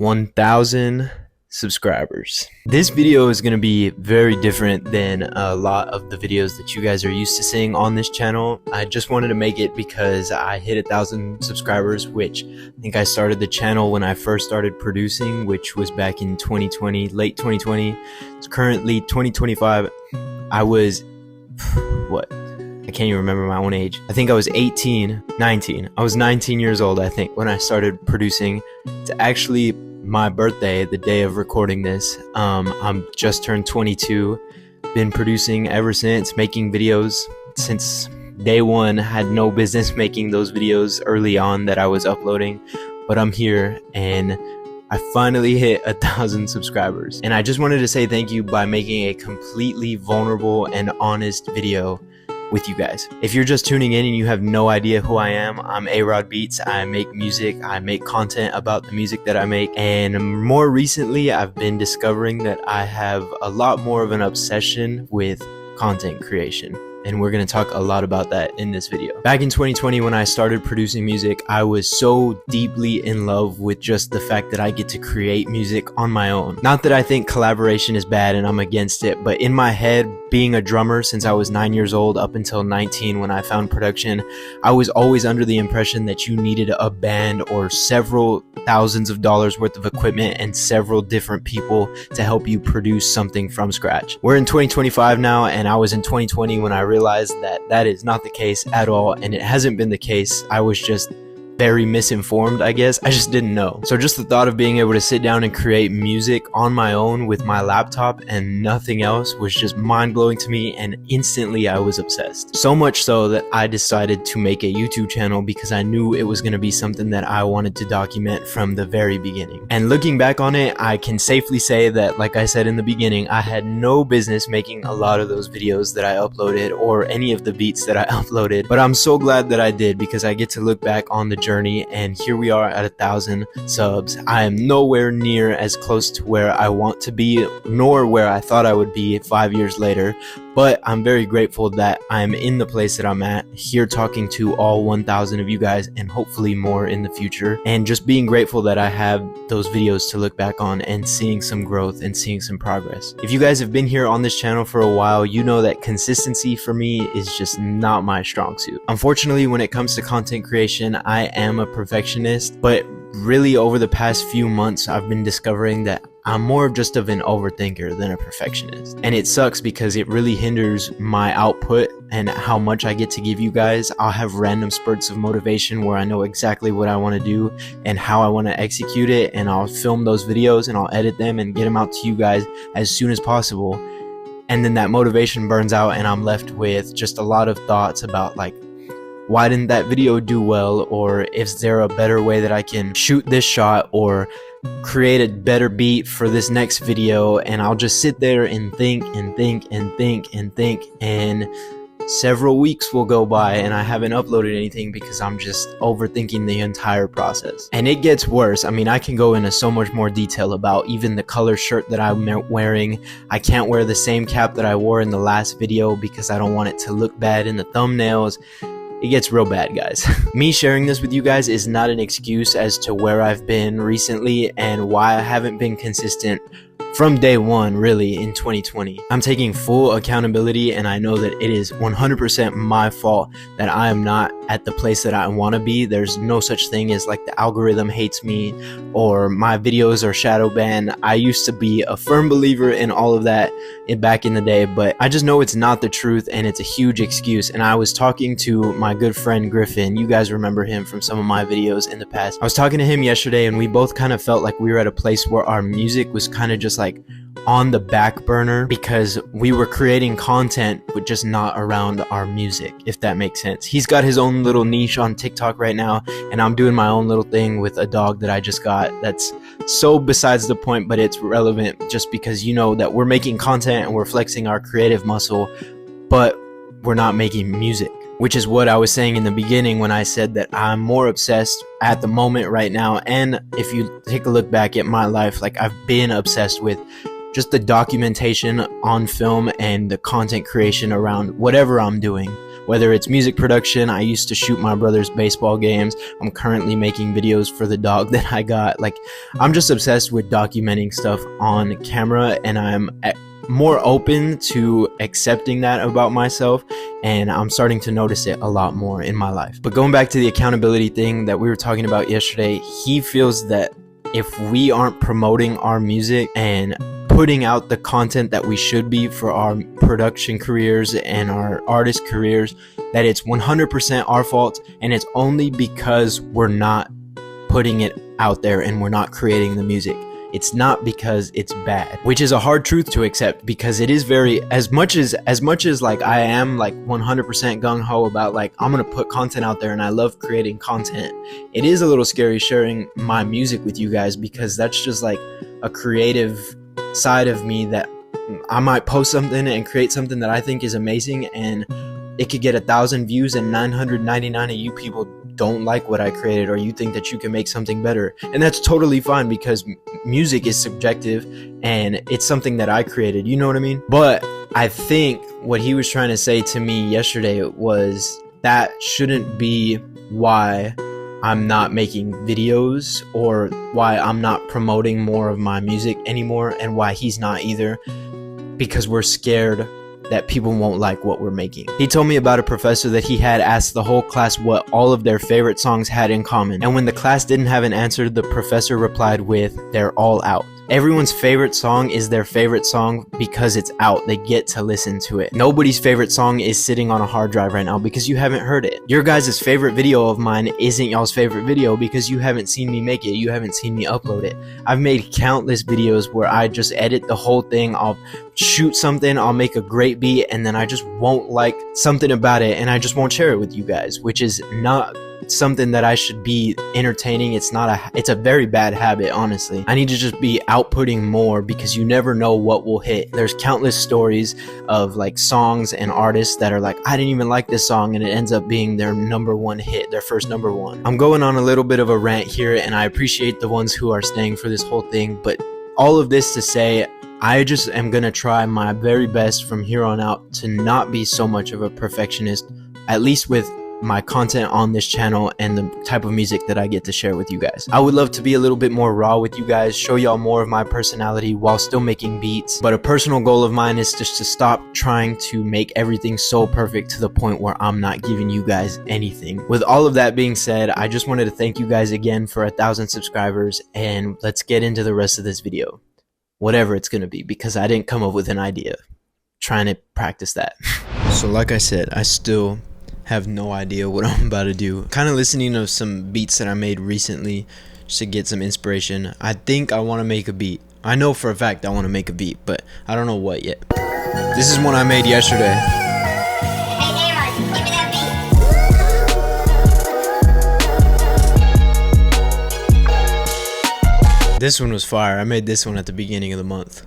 1,000 subscribers. This video is going to be very different than a lot of the videos that you guys are used to seeing on this channel. I just wanted to make it because I hit 1,000 subscribers, which I think I started the channel when I first started producing, which was back in 2020, late 2020. It's currently 2025. I was, what? I can't even remember my own age. I think I was 19. I was 19 years old, I think, when I started producing. It's actually my birthday, the day of recording this. I'm just turned 22. Been producing ever since, making videos since day one. Had no business making those videos early on that I was uploading, but I'm here and I finally hit 1,000 subscribers. And I just wanted to say thank you by making a completely vulnerable and honest video with you guys. If you're just tuning in and you have no idea who I am, I'm A-Rod Beats. I make music, I make content about the music that I make, and more recently I've been discovering that I have a lot more of an obsession with content creation. And we're going to talk a lot about that in this video. Back in 2020, when I started producing music, I was so deeply in love with just the fact that I get to create music on my own. Not that I think collaboration is bad and I'm against it, but in my head, being a drummer since I was 9 years old up until 19 when I found production, I was always under the impression that you needed a band or several thousands of dollars worth of equipment and several different people to help you produce something from scratch. We're in 2025 now, and I was in 2020 when I realized that that is not the case at all, and it hasn't been the case. I was just very misinformed, I guess. I just didn't know. So just the thought of being able to sit down and create music on my own with my laptop and nothing else was just mind-blowing to me, and instantly I was obsessed. So much so that I decided to make a YouTube channel because I knew it was going to be something that I wanted to document from the very beginning. And looking back on it, I can safely say that, like I said in the beginning, I had no business making a lot of those videos that I uploaded or any of the beats that I uploaded, but I'm so glad that I did because I get to look back on the journey, and here we are at 1,000 subs. I am nowhere near as close to where I want to be, nor where I thought I would be 5 years later, but I'm very grateful that I'm in the place that I'm at, here talking to all 1,000 of you guys and hopefully more in the future, and just being grateful that I have those videos to look back on and seeing some growth and seeing some progress. If you guys have been here on this channel for a while, you know that consistency for me is just not my strong suit. Unfortunately, when it comes to content creation, I am a perfectionist, but really over the past few months, I've been discovering that I'm more just of an overthinker than a perfectionist. And it sucks because it really hinders my output and how much I get to give you guys. I'll have random spurts of motivation where I know exactly what I want to do and how I want to execute it, and I'll film those videos and I'll edit them and get them out to you guys as soon as possible. And then that motivation burns out and I'm left with just a lot of thoughts about, like, why didn't that video do well, or is there a better way that I can shoot this shot or create a better beat for this next video. And I'll just sit there and think and think and think and think, and several weeks will go by and I haven't uploaded anything because I'm just overthinking the entire process. And it gets worse. I mean, I can go into so much more detail about even the color shirt that I'm wearing. I can't wear the same cap that I wore in the last video because I don't want it to look bad in the thumbnails. It gets real bad, guys. Me sharing this with you guys is not an excuse as to where I've been recently and why I haven't been consistent from day one, really, in 2020. I'm taking full accountability, and I know that it is 100% my fault that I am not at the place that I want to be. There's no such thing as like the algorithm hates me or my videos are shadow banned. I used to be a firm believer in all of that back in the day, but I just know it's not the truth and it's a huge excuse. And I was talking to my good friend Griffin. You guys remember him from some of my videos in the past. I was talking to him yesterday, and we both kind of felt like we were at a place where our music was kind of just like on the back burner because we were creating content but just not around our music, if that makes sense. He's got his own little niche on TikTok right now, and I'm doing my own little thing with a dog that I just got. That's so besides the point, but it's relevant just because you know that we're making content and we're flexing our creative muscle, but we're not making music, which is what I was saying in the beginning when I said that I'm more obsessed at the moment right now. And if you take a look back at my life, like, I've been obsessed with just the documentation on film and the content creation around whatever I'm doing. Whether it's music production, I used to shoot my brother's baseball games. I'm currently making videos for the dog that I got. Like, I'm just obsessed with documenting stuff on camera, and I'm more open to accepting that about myself, and I'm starting to notice it a lot more in my life. But going back to the accountability thing that we were talking about yesterday, he feels that if we aren't promoting our music and putting out the content that we should be for our production careers and our artist careers, that it's 100% our fault, and it's only because we're not putting it out there and we're not creating the music. It's not because it's bad, which is a hard truth to accept, because it is very, as much as like I am like 100% gung-ho about like I'm gonna put content out there and I love creating content, it is a little scary sharing my music with you guys, because that's just like a creative side of me that I might post something and create something that I think is amazing, and it could get 1,000 views and 999 of you people don't like what I created, or you think that you can make something better. And that's totally fine, because music is subjective and it's something that I created, you know what I mean? But I think what he was trying to say to me yesterday was that shouldn't be why I'm not making videos, or why I'm not promoting more of my music anymore, and why he's not either, because we're scared that people won't like what we're making. He told me about a professor that he had asked the whole class what all of their favorite songs had in common, and when the class didn't have an answer, the professor replied with, "They're all out." Everyone's favorite song is their favorite song because it's out. They get to listen to it. Nobody's favorite song is sitting on a hard drive right now because you haven't heard it. Your guys' favorite video of mine isn't y'all's favorite video because you haven't seen me make it. You haven't seen me upload it. I've made countless videos where I just edit the whole thing. I'll shoot something, I'll make a great beat, and then I just won't like something about it, and I just won't share it with you guys, which is not something that I should be entertaining. It's a very bad habit, honestly. I need to just be outputting more, because you never know what will hit. There's countless stories of like songs and artists that are like, I didn't even like this song, and it ends up being their #1 hit, their first #1. I'm going on a little bit of a rant here, and I appreciate the ones who are staying for this whole thing, but all of this to say, I just am gonna try my very best from here on out to not be so much of a perfectionist, at least with my content on this channel and the type of music that I get to share with you guys. I would love to be a little bit more raw with you guys, show y'all more of my personality while still making beats, but a personal goal of mine is just to stop trying to make everything so perfect to the point where I'm not giving you guys anything. With all of that being said, I just wanted to thank you guys again for 1,000 subscribers, and let's get into the rest of this video. Whatever it's gonna be, because I didn't come up with an idea. Trying to practice that. So like I said, I still have no idea what I'm about to do. Kind of listening to some beats that I made recently just to get some inspiration. I think I want to make a beat. I know for a fact I want to make a beat, but I don't know what yet. This is one I made yesterday. Hey Aaron, give me that beat. This one was fire. I made this one at the beginning of the month.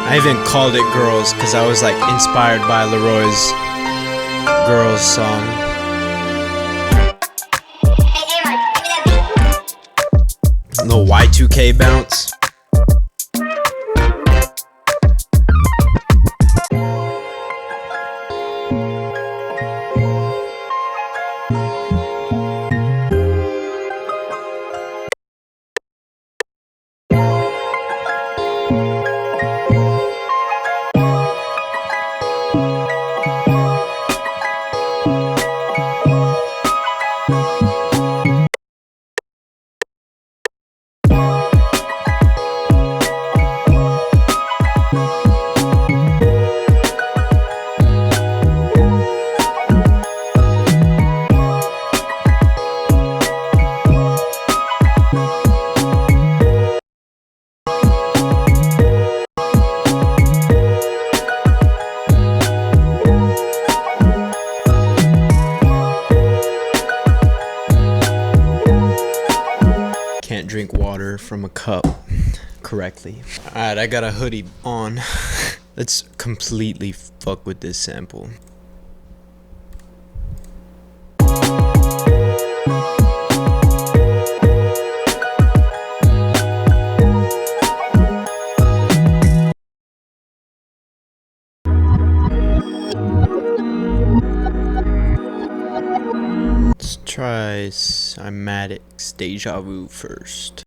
I even called it Girls because I was like inspired by Leroy's Girls song. Hey Aaron, give me that beat. Little Y2K bounce. Can't drink water from a cup correctly. Alright, I got a hoodie on. Let's completely fuck with this sample. Cymatics Deja Vu first.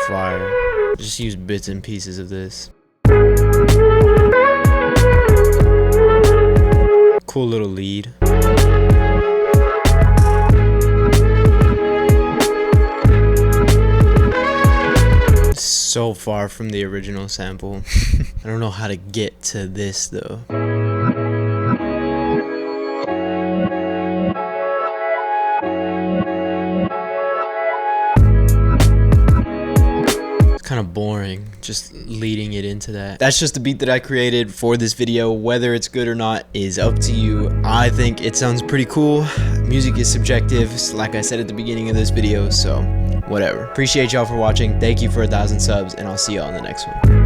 Fire. Just use bits and pieces of this. Cool little lead. It's so far from the original sample. I don't know how to get to this though. Kind of boring just leading it into that. That's just the beat that I created for this video. Whether it's good or not is up to you. I think it sounds pretty cool. Music is subjective, like I said at the beginning of this video, so whatever. Appreciate y'all for watching. Thank you for 1,000 subs, and I'll see y'all in the next one.